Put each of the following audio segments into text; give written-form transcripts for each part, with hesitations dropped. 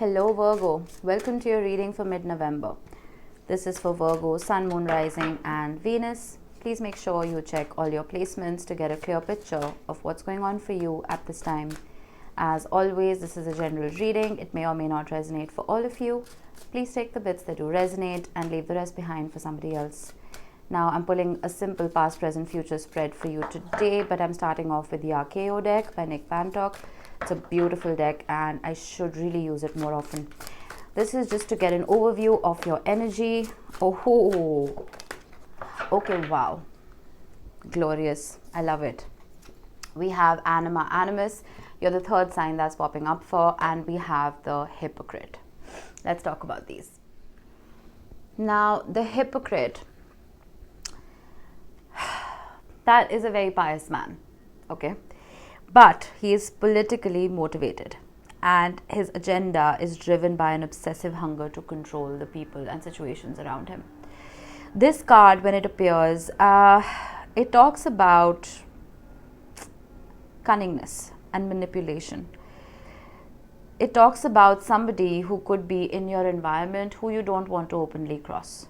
Hello Virgo, welcome to your reading for mid-November. This is for Virgo, Sun, Moon, Rising and Venus. Please make sure you check all your placements to get a clear picture of what's going on for you at this time. As always, this is a general reading. It may or may not resonate for all of you. Please take the bits that do resonate and leave the rest behind for somebody else. Now, I'm pulling a simple past, present, future spread for you today, but I'm starting off with the RKO deck by Nick Pantock. It's a beautiful deck and I should really use it more often. This is just to get an overview of your energy. Oh, okay, wow. Glorious. I love it. We have Anima Animus. You're the third sign that's popping up for, and we have the Hypocrite. Let's talk about these. Now, the Hypocrite, that is a very pious man, okay? But he is politically motivated and his agenda is driven by an obsessive hunger to control the people and situations around him. This card, when it appears, it talks about cunningness and manipulation. It talks about somebody who could be in your environment who you don't want to openly cross.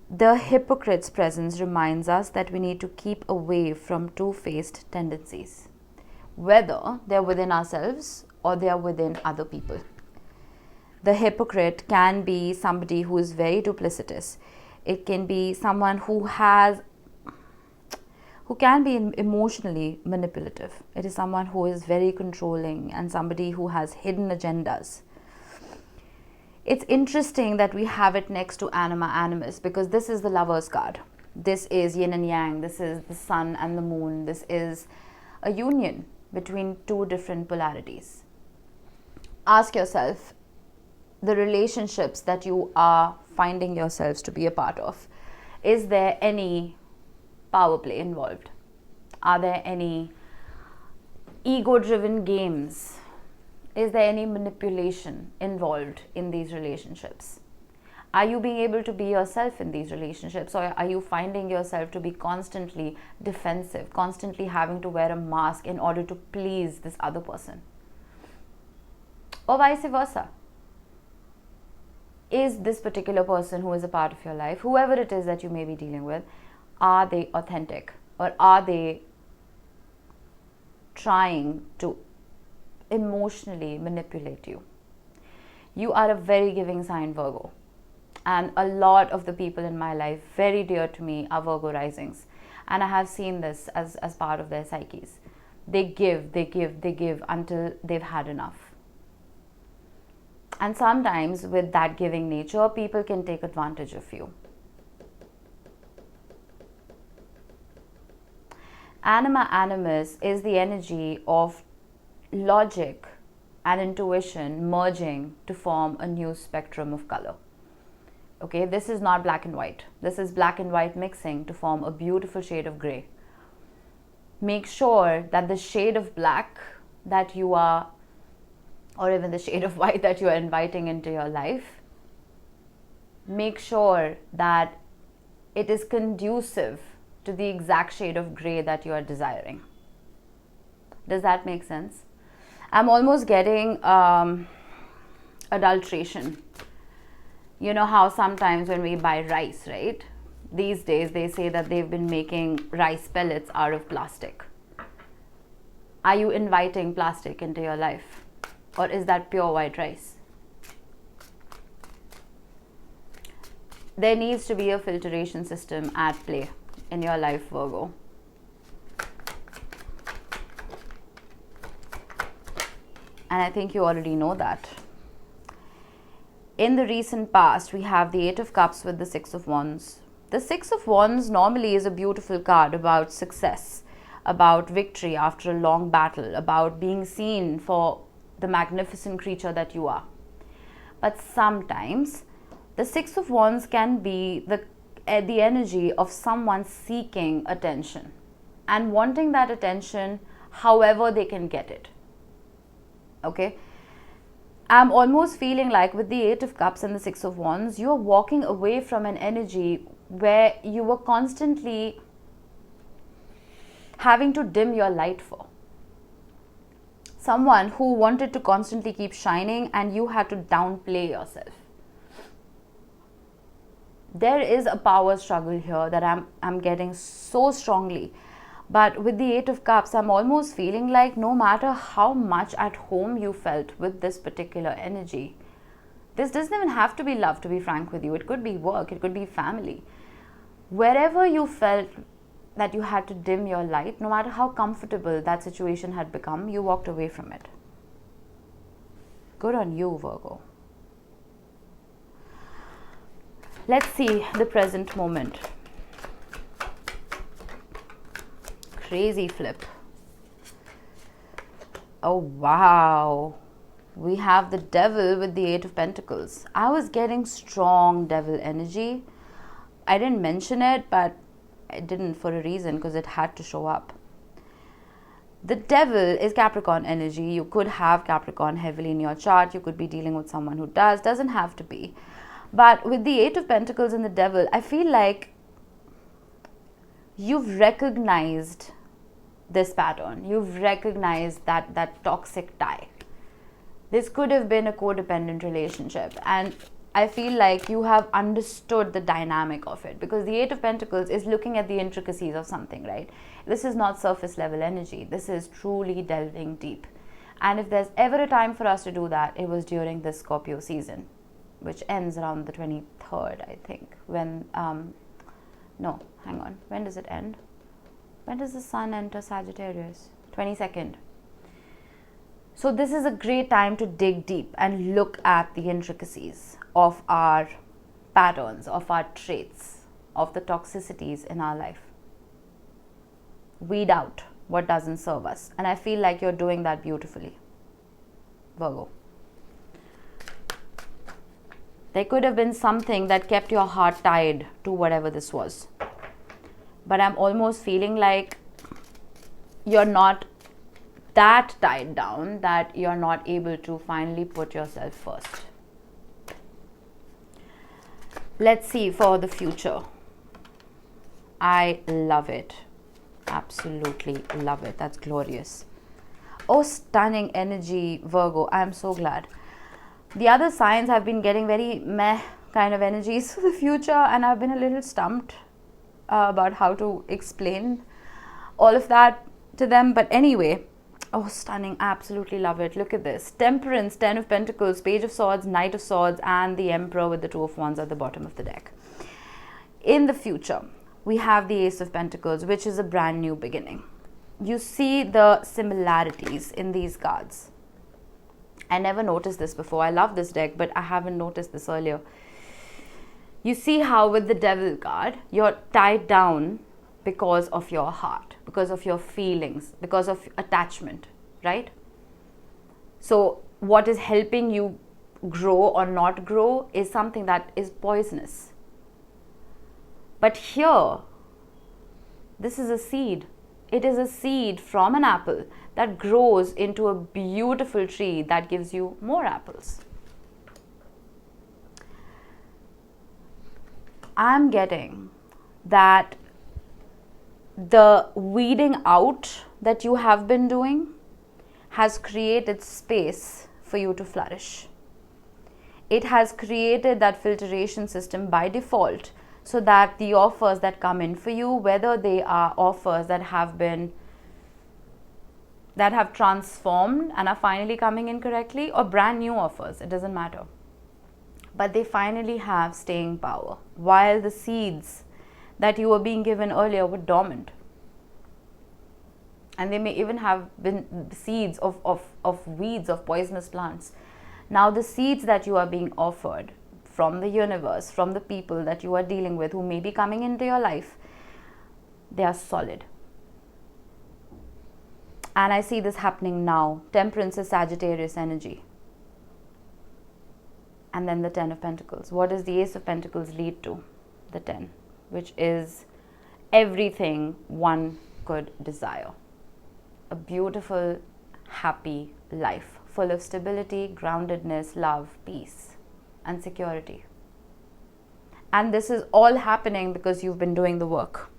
The hypocrite's presence reminds us that we need to keep away from two-faced tendencies, whether they're within ourselves or they're within other people. The hypocrite can be somebody who is very duplicitous. It can be someone who can be emotionally manipulative. It is someone who is very controlling and somebody who has hidden agendas. It's interesting that we have it next to Anima Animus because this is the Lover's card. This is yin and yang. This is the sun and the moon. This is a union between two different polarities. Ask yourself, the relationships that you are finding yourselves to be a part of, is there any power play involved? Are there any ego-driven games? Is there any manipulation involved in these relationships? Are you being able to be yourself in these relationships, or are you finding yourself to be constantly defensive, constantly having to wear a mask in order to please this other person? Or vice versa. Is this particular person who is a part of your life, whoever it is that you may be dealing with, are they authentic, or are they trying to emotionally manipulate you? You are a very giving sign, Virgo, and a lot of the people in my life very dear to me are Virgo risings, and I have seen this as part of their psyches. They give until they've had enough, and sometimes with that giving nature, people can take advantage of you. Anima Animus is the energy of logic and intuition merging to form a new spectrum of color. Okay, this is not black and white. This is black and white mixing to form a beautiful shade of gray. Make sure that the shade of black that you are, or even the shade of white that you are inviting into your life, make sure that it is conducive to the exact shade of gray that you are desiring. Does that make sense? I'm almost getting adulteration. You know how sometimes when we buy rice, right? These days they say that they've been making rice pellets out of plastic. Are you inviting plastic into your life? Or is that pure white rice? There needs to be a filtration system at play in your life, Virgo. And I think you already know that. In the recent past, we have the Eight of Cups with the Six of Wands. The Six of Wands normally is a beautiful card about success, about victory after a long battle, about being seen for the magnificent creature that you are. But sometimes the Six of Wands can be the energy of someone seeking attention and wanting that attention however they can get it. Okay, I'm almost feeling like with the Eight of Cups and the Six of Wands, you're walking away from an energy where you were constantly having to dim your light for. someone who wanted to constantly keep shining and you had to downplay yourself. There is a power struggle here that I'm getting so strongly. But with the Eight of Cups, I'm almost feeling like no matter how much at home you felt with this particular energy, this doesn't even have to be love, to be frank with you. It could be work, it could be family. Wherever you felt that you had to dim your light, no matter how comfortable that situation had become, you walked away from it. Good on you, Virgo. Let's see the present moment. Crazy flip. Oh, wow. We have the Devil with the Eight of Pentacles. I was getting strong Devil energy. I didn't mention it, but I didn't for a reason, because it had to show up. The Devil is Capricorn energy. You could have Capricorn heavily in your chart. You could be dealing with someone who does. Doesn't have to be. But with the Eight of Pentacles and the Devil, I feel like you've recognized this pattern. You've recognized that toxic tie. This could have been a codependent relationship, and I feel like you have understood the dynamic of it, because the Eight of Pentacles is looking at the intricacies of something, right? This is not surface level energy. This is truly delving deep. And if there's ever a time for us to do that, it was during this Scorpio season, which ends around the 23rd, I think. When, no, hang on. When does it end? When does the Sun enter Sagittarius? 22nd. So this is a great time to dig deep and look at the intricacies of our patterns, of our traits, of the toxicities in our life. Weed out what doesn't serve us. And I feel like you're doing that beautifully, Virgo. There could have been something that kept your heart tied to whatever this was. But I'm almost feeling like you're not that tied down that you're not able to finally put yourself first. Let's see for the future. I love it. Absolutely love it. That's glorious. Oh, stunning energy, Virgo. I'm so glad. The other signs have been getting very meh kind of energies for the future, and I've been a little stumped about how to explain all of that to them. But anyway, oh, stunning. Absolutely love it. Look at this. Temperance, Ten of Pentacles, Page of Swords, Knight of Swords, and the Emperor with the Two of Wands at the bottom of the deck. In the future, we have the Ace of Pentacles, which is a brand new beginning. You see the similarities in these cards. I never noticed this before. I love this deck, but I haven't noticed this earlier. You see how with the Devil card, you're tied down because of your heart, because of your feelings, because of attachment, right? So what is helping you grow or not grow is something that is poisonous. But here, this is a seed. It is a seed from an apple that grows into a beautiful tree that gives you more apples. I'm getting that the weeding out that you have been doing has created space for you to flourish. It has created that filtration system by default, so that the offers that come in for you, whether they are offers that have transformed and are finally coming in correctly, or brand new offers, it doesn't matter. But they finally have staying power, while the seeds that you were being given earlier were dormant. And they may even have been seeds of weeds, of poisonous plants. Now the seeds that you are being offered from the universe, from the people that you are dealing with who may be coming into your life, they are solid. And I see this happening now. Temperance is Sagittarius energy. And then the Ten of Pentacles. What does the Ace of Pentacles lead to? The 10, which is everything one could desire. A beautiful, happy life, full of stability, groundedness, love, peace, and security. And this is all happening because you've been doing the work.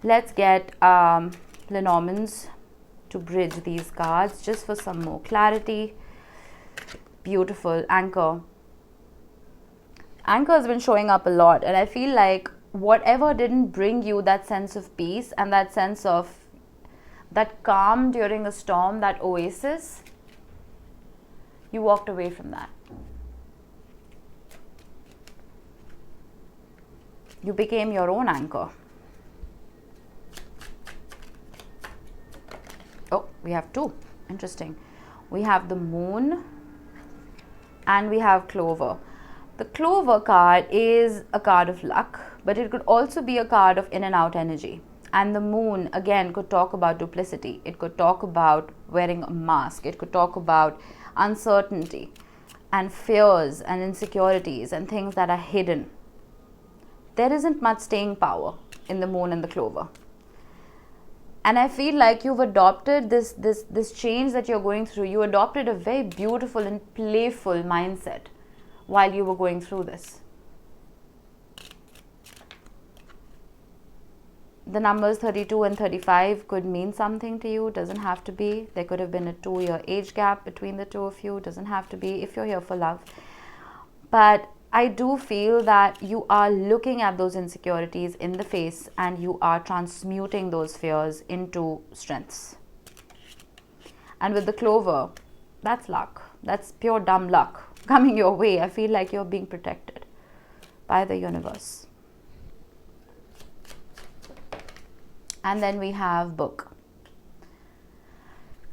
Let's get Lenormands to bridge these cards just for some more clarity. Beautiful. Anchor. Anchor has been showing up a lot, and I feel like whatever didn't bring you that sense of peace and that sense of that calm during a storm, that oasis, you walked away from that. You became your own anchor. Oh, we have two. Interesting. We have the moon and we have clover. The clover card is a card of luck, but it could also be a card of in and out energy. And the moon, again, could talk about duplicity. It could talk about wearing a mask. It could talk about uncertainty and fears and insecurities and things that are hidden. There isn't much staying power in the moon and the clover. And I feel like you've adopted this change that you're going through. You adopted a very beautiful and playful mindset while you were going through this. The numbers 32 and 35 could mean something to you. Doesn't have to be. There could have been a 2-year age gap between the two of you. Doesn't have to be if you're here for love. But I do feel that you are looking at those insecurities in the face and you are transmuting those fears into strengths. And with the clover, that's luck. That's pure dumb luck coming your way. I feel like you're being protected by the universe. And then we have book.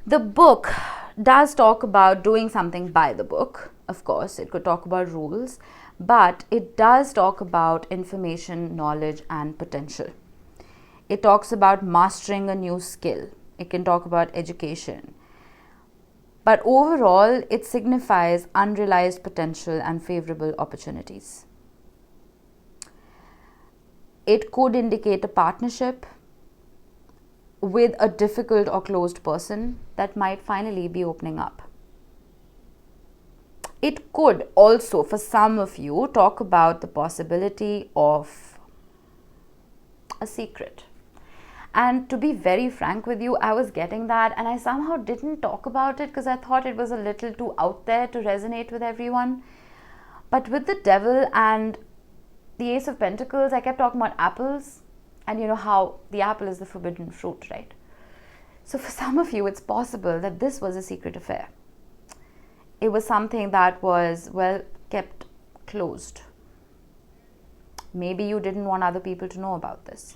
The book does talk about doing something by the book. Of course, it could talk about rules, but it does talk about information, knowledge, and potential. It talks about mastering a new skill. It can talk about education. But overall, it signifies unrealized potential and favorable opportunities. It could indicate a partnership with a difficult or closed person that might finally be opening up. It could also, for some of you, talk about the possibility of a secret. And to be very frank with you, I was getting that and I somehow didn't talk about it because I thought it was a little too out there to resonate with everyone. But with the devil and the Ace of Pentacles, I kept talking about apples. And you know how the apple is the forbidden fruit, right? So for some of you, it's possible that this was a secret affair. It was something that was, well, kept closed. Maybe you didn't want other people to know about this.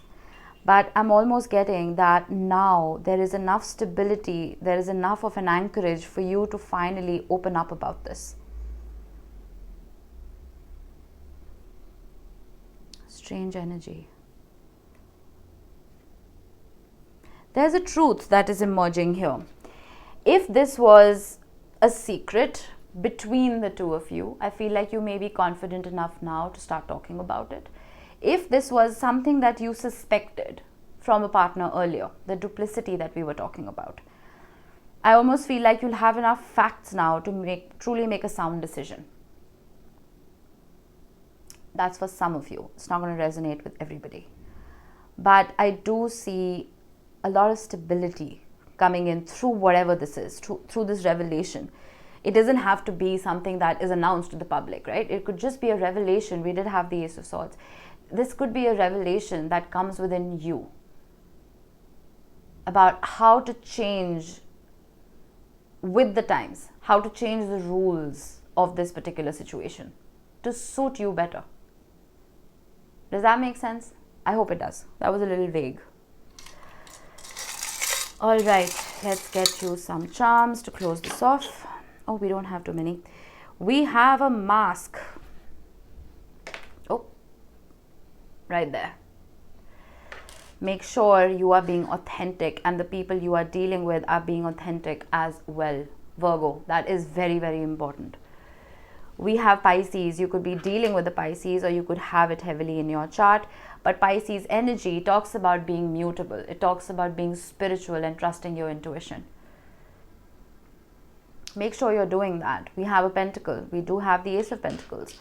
But I'm almost getting that now there is enough stability, there is enough of an anchorage for you to finally open up about this. Strange energy. There's a truth that is emerging here. If this was a secret between the two of you, I feel like you may be confident enough now to start talking about it. If this was something that you suspected from a partner earlier, the duplicity that we were talking about, I almost feel like you'll have enough facts now to truly make a sound decision. That's for some of you. It's not going to resonate with everybody. But I do see a lot of stability coming in through whatever this is, through this revelation. It doesn't have to be something that is announced to the public, right? It could just be a revelation. We did have the Ace of Swords. This could be a revelation that comes within you about how to change with the times, how to change the rules of this particular situation to suit you better. Does that make sense? I hope it does. That was a little vague. All right, let's get you some charms to close this off. Oh, we don't have too many. We have a mask. Oh, right there. Make sure you are being authentic and the people you are dealing with are being authentic as well. Virgo, that is very, very important. We have Pisces. You could be dealing with the Pisces or you could have it heavily in your chart. But Pisces energy talks about being mutable. It talks about being spiritual and trusting your intuition. Make sure you're doing that. We have a pentacle. We do have the Ace of Pentacles.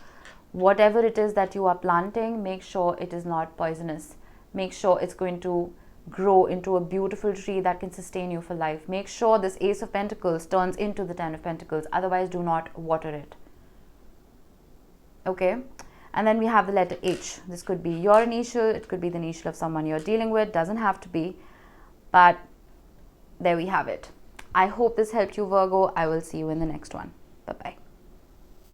Whatever it is that you are planting, make sure it is not poisonous. Make sure it's going to grow into a beautiful tree that can sustain you for life. Make sure this Ace of Pentacles turns into the Ten of Pentacles. Otherwise, do not water it. Okay? And then we have the letter H. This could be your initial. It could be the initial of someone you're dealing with. Doesn't have to be. But there we have it. I hope this helped you, Virgo. I will see you in the next one. Bye-bye.